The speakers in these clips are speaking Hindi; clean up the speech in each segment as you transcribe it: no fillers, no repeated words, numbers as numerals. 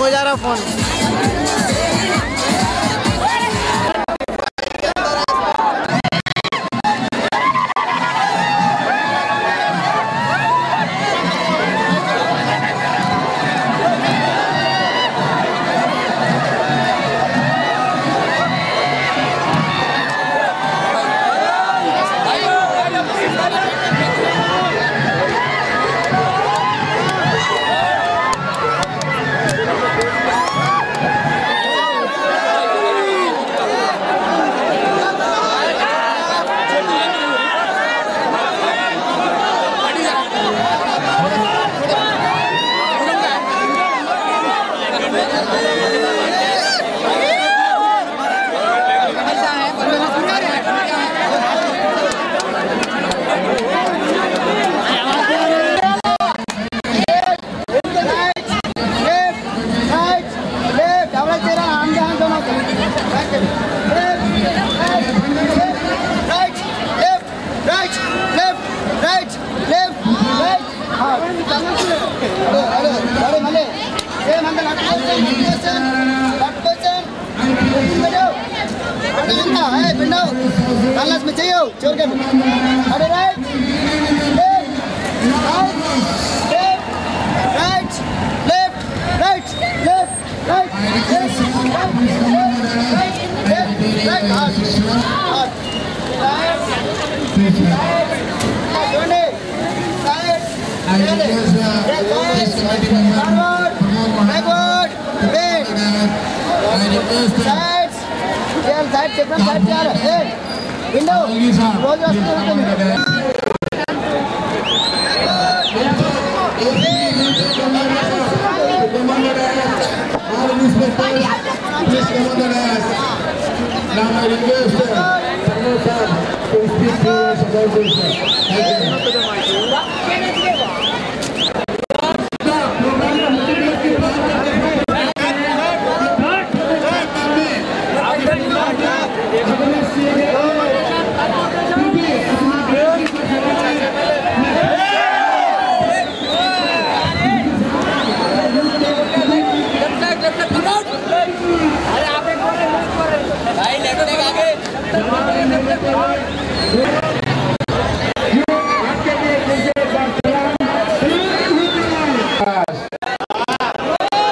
हो जा रहा फोन। में चाहिए चोर के अरे right left left right left window रोज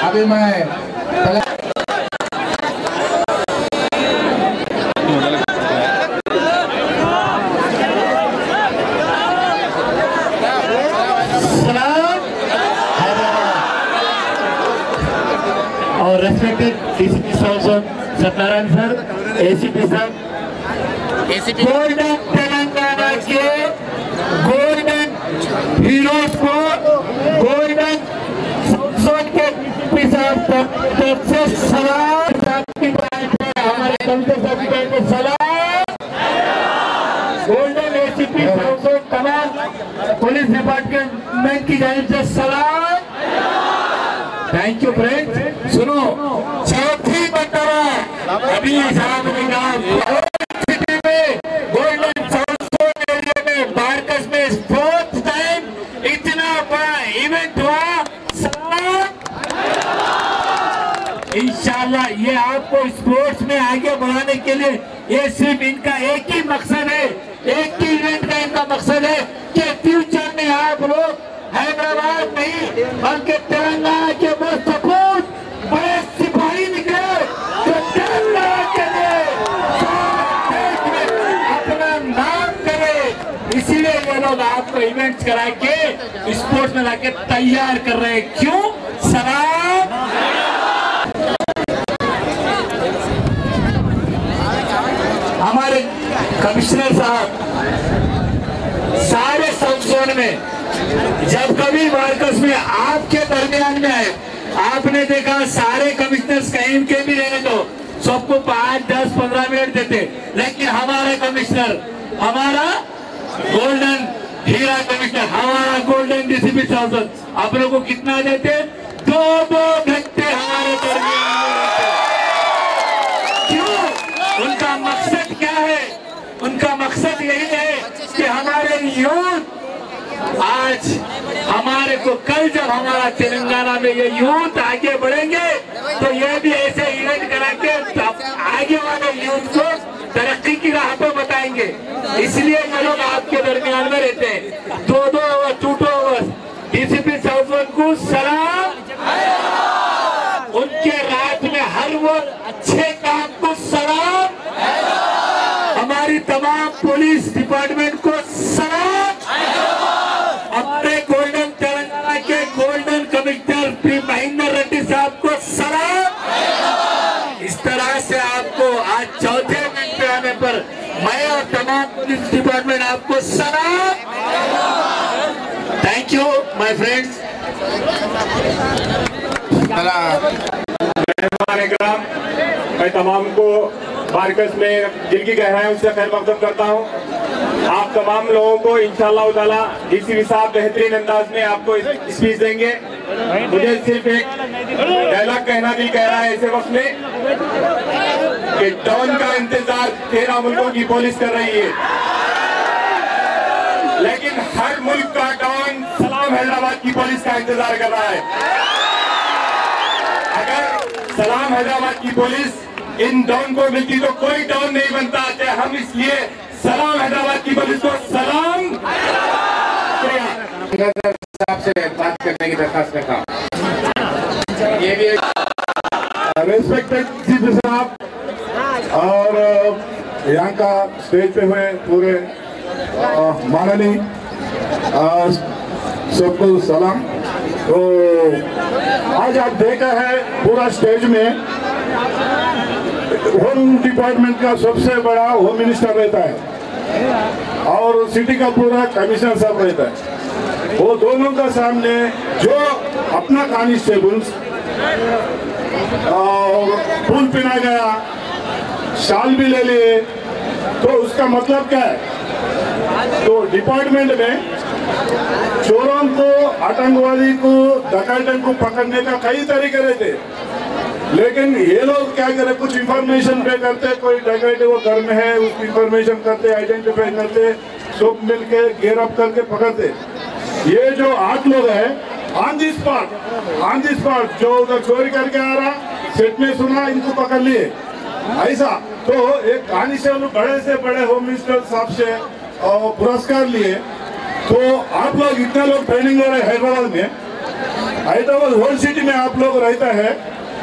अभी मैं और respected DCP Satyanarayana sir, ACP साहब, गोल्डन तेलंगाना के गोल्डन हीरोज को गोल्डन जोन के डीसीपी साहब तरफ से सलाम, हमारे कमिश्नर साहब को सलाम, गोल्डन एसीपी तमाम पुलिस डिपार्टमेंट की जानिब से सलाम। Thank you friends. सुनो, चौथी मरतबा अभी साहब ने कहा सिटी में गोल्डन साउथ एरिया में बारकस में फोर्थ टाइम इतना बड़ा इवेंट हुआ। इंशाल्लाह ये आपको स्पोर्ट्स में आगे बढ़ाने के लिए ये सिर्फ इनका एक ही मकसद है, एक ही इवेंट का इनका मकसद है कि फ्यूचर में आप लोग हैदराबाद नहीं बल्कि तेलंगाना के मजबूत बड़े सिपाही निकले जो तेलंगाना के लिए अपना नाम करे। इसीलिए ये लोग आपको इवेंट्स करा के स्पोर्ट्स में लाके तैयार कर रहे हैं। क्यों? सलाम। हमारे कमिश्नर साहब सारे सब जोन में जब कभी मार्कस में आपके दरमियान में आए, आपने देखा सारे कमिश्नर्स कहीं के भी रहने तो सबको 5, 10, 15 मिनट देते, लेकिन हमारा कमिश्नर, हमारा गोल्डन हीरा कमिश्नर, हमारा गोल्डन डीसीपी सांसद आप लोगों को कितना देते? 2-2 घंटे हमारे दरमियान में। क्यों? उनका मकसद क्या है? उनका मकसद यही है कि हमारे यूथ आज हमारे को कल जब हमारा तेलंगाना में ये यूथ आगे बढ़ेंगे तो ये भी ऐसे इवेंट करा के आगे वाले यूथ को तरक्की की राह पे बताएंगे। इसलिए ये लोग आपके दरमियान में रहते हैं। 2-2 ओवर 2-2 ओवर डीसीपी साउथ को सलाम, उनके रात में हर वो अच्छे काम को सलाम, हमारी तमाम पुलिस डिपार्टमेंट को सलाम, अपने गोल्डन तेलंगाना के golden commissioner P Mahendra Reddy साहब को सलाम। इस तरह से आपको आज चौथे मिनट पे आने पर मैं और तमाम पुलिस डिपार्टमेंट आपको सलाम। Thank you my friends. मैं तमाम को मार्कस में दिल की गहराइयों से खैर मकदम करता हूँ। आप तमाम लोगों को इंशाअल्लाह ताला डीसीपी साहब बेहतरीन अंदाज में आपको स्पीच देंगे। मुझे सिर्फ एक डायलॉग कहना दिल कह रहा है ऐसे वक्त में कि डॉन का इंतजार 13 मुल्कों की पुलिस कर रही है, लेकिन हर मुल्क का डॉन सलाम हैदराबाद की पुलिस का इंतजार कर रहा है। अगर सलाम हैदराबाद की पुलिस इन डॉन को मिलती तो कोई डॉन नहीं बनता। हम इसलिए सलाम हैदराबाद की पुलिस को सलाम। साहब से बात करने की दरखास्त करता हूँ। ये भी रेस्पेक्टेड सीपी साहब और यहाँ का स्टेज पे हुए पूरे माननीय सबको सलाम। तो आज आप देखा है पूरा स्टेज में होम डिपार्टमेंट का सबसे बड़ा होम मिनिस्टर रहता है और सिटी का पूरा कमिश्नर साहब रहता है। वो दोनों का सामने जो अपना कांस्टेबल्स फूल पहना गया, शाल भी ले लिए, तो उसका मतलब क्या है? तो डिपार्टमेंट में चोरों को, आतंकवादी को, डकैतों को पकड़ने का कई तरीके रहते, लेकिन ये लोग क्या करे, कुछ इंफॉर्मेशन पे करते, कोई डकैत वो घर में है उसकी इंफॉर्मेशन करते, आइडेंटिफाई करते, सब मिलके घेर अप करके पकड़ते। ये जो 8 लोग हैं ऑन दी स्पॉट जो उधर चोरी करके आ रहा, सेट में सुना, इनको पकड़ लिए। ऐसा तो एक कांस्टेबल बड़े से बड़े होम मिनिस्टर साहब से पुरस्कार लिए। तो आप लोग इतने लोग ट्रेनिंग ले रहे हैं हैदराबाद होल सिटी में आप लोग रहता है,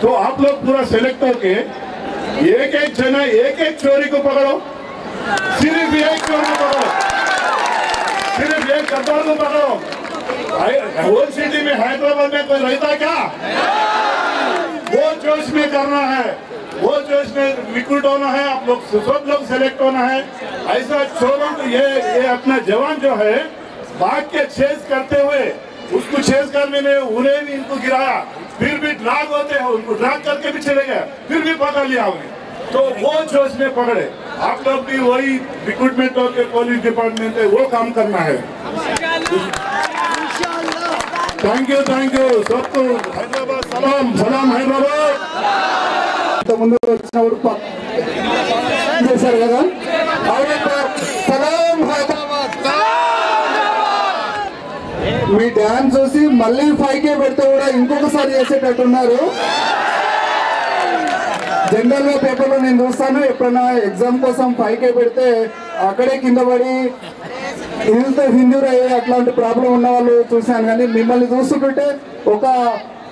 तो आप लोग पूरा सेलेक्ट होके एक एक जना एक एक चोरी को पकड़ो, सिर्फ एक चोर को पकड़ो, सिर्फ एक गद्दार को पकड़ो। होल सिटी में हैदराबाद में कोई रहता क्या? वो जोश में करना है, वो जोश में रिक्रूट होना है, आप लोग सब लोग सेलेक्ट होना है। ऐसा चोरों को ये अपना जवान जो है भाग के चेस करते हुए, उसको चेस करने में उन्हें भी इनको गिराया, फिर भी ड्रैग होते हैं, उनको ड्रैग करके भी चले गए, फिर भी पकड़ लिया उन्हें। तो वो जोश में पकड़े। आप लोग भी वही रिक्रूटमेंट के पुलिस डिपार्टमेंट है, वो काम करना है। थैंक यू सबको हैदराबाद सलाम, सलाम हैदराबाद। तो ముందు వచ్చినప్పుడు చేశారు కదా, సలాం హైదరాబాద్। మీ డాన్స్ చూసి మళ్ళీ 5K పెడితే కూడా ఇంకొకసారి చేసేటట్టున్నారు। జనరల్ గా పేపర్ లో నేను చూస్తాను, ఎప్పుడైనా ఎగ్జామ్ కోసం 5K పెడితే అక్కడే కింద పడి హెల్త్ హిందూర్ అయ్యే అట్లాంటి ప్రాబ్లం ఉన్న వాళ్ళు చూశాను, కానీ మిమ్మల్ని చూస్తుంటే ఒక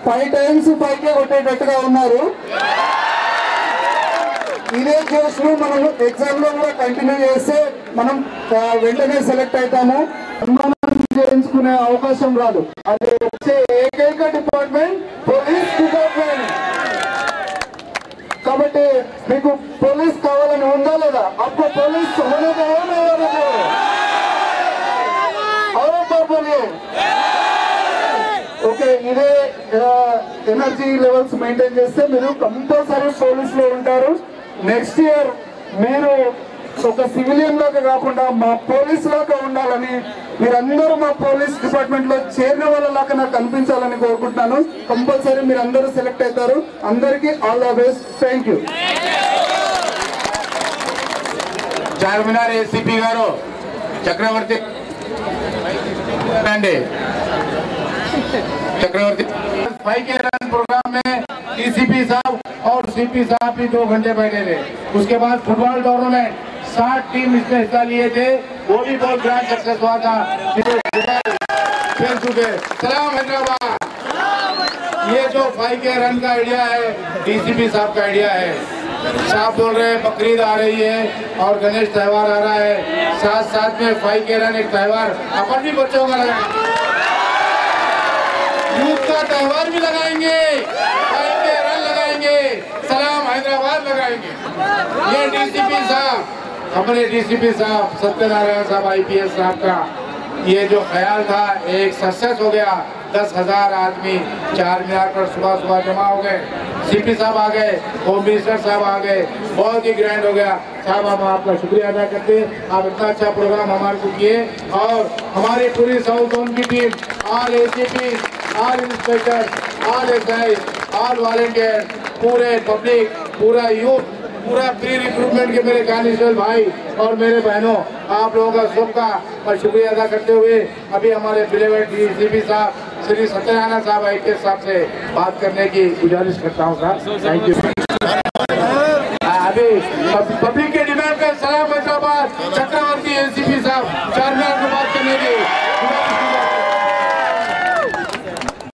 5 times 5K కొట్టేటట్టుగా ఉన్నారు। ఇదే జోష్ ను మనం ఎగ్జామ్ లో కూడా కంటిన్యూ చేస్తే మనం వెంటనే సెలెక్ట్ అవుతాము, చేయించుకునే అవకాశం రాదు। అది వచ్చే ఏకైక డిపార్ట్మెంట్ పోలీస్ డిపార్ట్మెంట్ కాబట్టి మీకు పోలీస్ కావాలని ఉందా లేదా? आपको पुलिस होने का है ना? ఓకే, ఇదే ఎనర్జీ లెవెల్స్ మెయింటైన్ చేస్తే మీరు కంపల్సరీ పోలీస్ లో ఉంటారు। నెక్స్ట్ ఇయర్ మీరు ఒక సివిలియన్ లాగా కాకుండా మా పోలీస్ లాగా ఉండాలని, మీరందరూ మా పోలీస్ డిపార్ట్మెంట్ లో చేరిన వాళ్ళలాగా నాకు కనిపించాలని కోరుకుంటున్నాను। కంపల్సరీ మీరు అందరూ సెలెక్ట్ అవుతారు। అందరికీ all the best. Thank you. Charminar ACP గారు చక్రవర్తి चक्रवर्ती भाई के रन प्रोग्राम में डीसीपी साहब और सीपी साहब भी 2 घंटे बैठे थे। उसके बाद फुटबॉल टूर्नामेंट 60 टीम इसमें हिस्सा लिए थे, वो भी बहुत ग्रैंड सक्सेस हुआ था। खेल चुके सलाम हैदराबाद। ये जो 5K रन का आइडिया है डीसीपी साहब का आइडिया है। साहब बोल रहे हैं बकरीद आ रही है और गणेश त्योहार आ रहा है, साथ साथ में 5K रन एक त्योहार अपन भी बच्चों का लगाएंगे, यूथ का त्योहार भी लगाएंगे, 5K रन लगाएंगे, सलाम हैदराबाद लगाएंगे। ये डीसीपी साहब, अपने डीसीपी साहब सत्यनारायण साहब IPS साहब का ये जो ख्याल था एक सक्सेस हो गया। 10,000 आदमी 4 मीनार पर सुबह सुबह जमा हो गए। सीपी साहब आ गए, होम मिनिस्टर साहब आ गए, बहुत ही ग्रैंड हो गया। साहब हम आपका शुक्रिया अदा करते हैं, आप इतना अच्छा प्रोग्राम हमारे को किए। और हमारी पूरी साउथ जोन की team, all ACP, all inspector, all SI, all volunteer, पूरे पब्लिक, पूरा यूथ, पूरा प्री रिक्रूटमेंट के मेरे कांस्टेबल भाई और मेरे बहनों, आप लोगों का सबका मैं शुक्रिया अदा करते हुए अभी हमारे बिलेवेड DCP साहब श्री सत्यनारायण साहब IPS साहब से बात करने की गुजारिश करता हूँ। साहब थैंक यू।